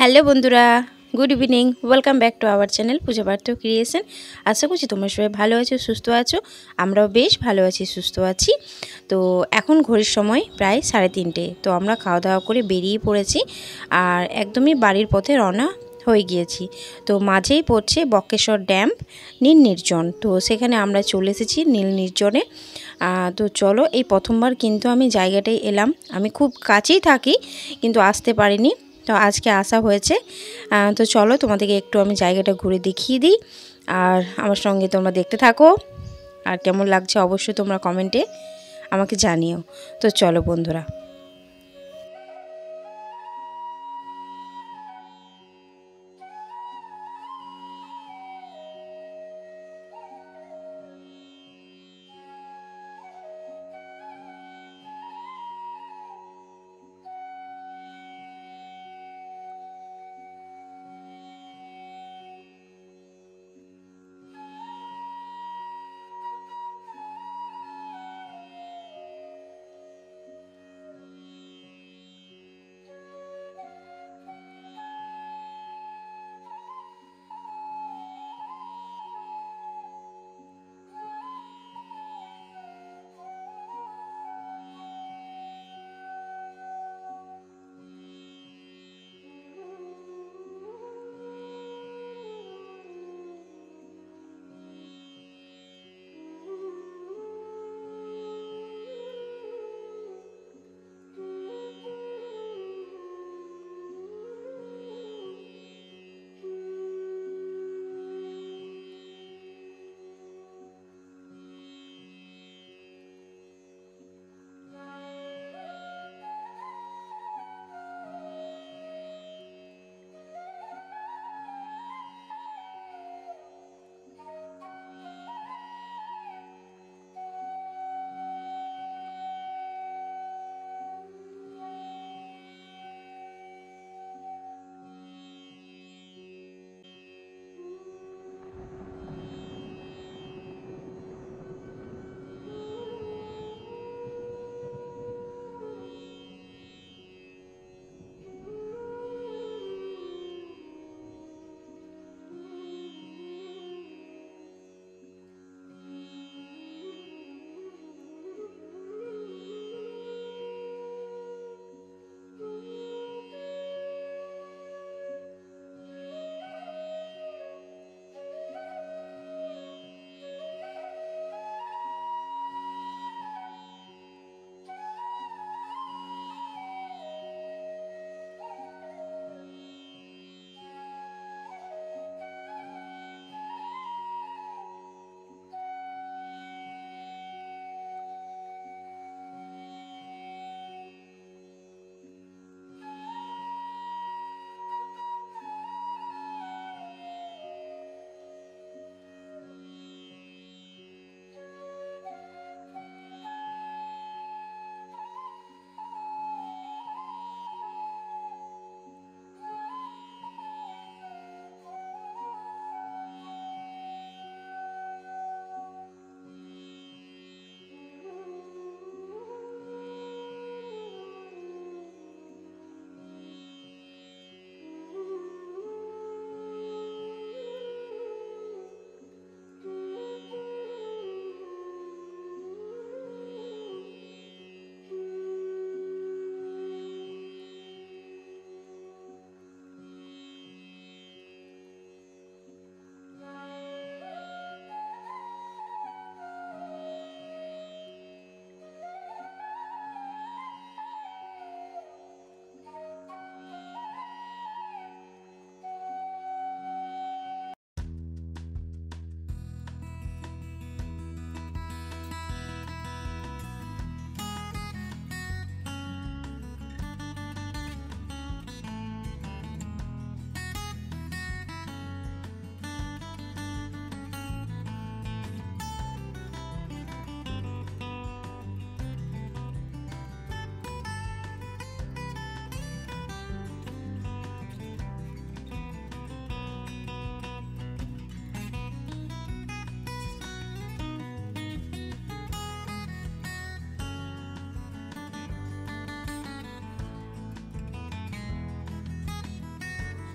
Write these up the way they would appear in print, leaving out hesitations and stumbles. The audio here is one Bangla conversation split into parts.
হ্যালো বন্ধুরা, good evening. Welcome back to our channel Puja Partha creation. আশা করছি তোমরা সবাই ভালো আছো, সুস্থ আছো। আমরাও বেশ ভালো আছি, সুস্থ আছি। তো এখন ঘড়ির সময় প্রায় 3:30। তো আমরা খাওয়া দাওয়া করে বেরিয়ে পড়েছি আর একদমই বাড়ির পথে রওনা হয়ে গিয়েছি। তো মাঝেই পড়ছে বক্রেশ্বর ড্যাম নীল নির্জন। তো সেখানে আমরা চলে এসেছি নীল নির্জনে। তো চলো, এই প্রথমবার কিন্তু আমি জায়গাটায় এলাম। আমি খুব কাছেই থাকি কিন্তু আসতে পারিনি, তো আজকে আসা হয়েছে। তো চলো তোমাদেরকে একটু আমি জায়গাটা ঘুরে দেখিয়ে দিই আর আমার সঙ্গে তোমরা দেখতে থাকো। আর কেমন লাগছে অবশ্যই তোমরা কমেন্টে আমাকে জানিও। তো চলো বন্ধুরা।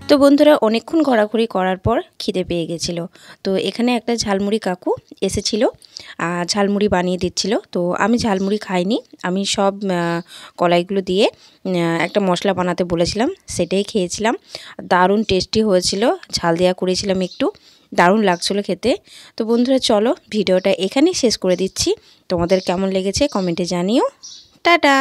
তো বন্ধুরা অনেকক্ষণ ঘোরাঘুরি করার পর খিদে পেয়ে গেছিলো। তো এখানে একটা ঝালমুড়ি কাকু এসেছিলো, ঝালমুড়ি বানিয়ে দিচ্ছিল। তো আমি ঝালমুড়ি খাইনি, আমি সব কলাইগুলো দিয়ে একটা মশলা বানাতে বলেছিলাম, সেটাই খেয়েছিলাম। দারুণ টেস্টি হয়েছিল, ঝাল দেওয়া করেছিলাম একটু, দারুণ লাগছিলো খেতে। তো বন্ধুরা চলো ভিডিওটা এখানেই শেষ করে দিচ্ছি। তোমাদের কেমন লেগেছে কমেন্টে জানিও। টাটা।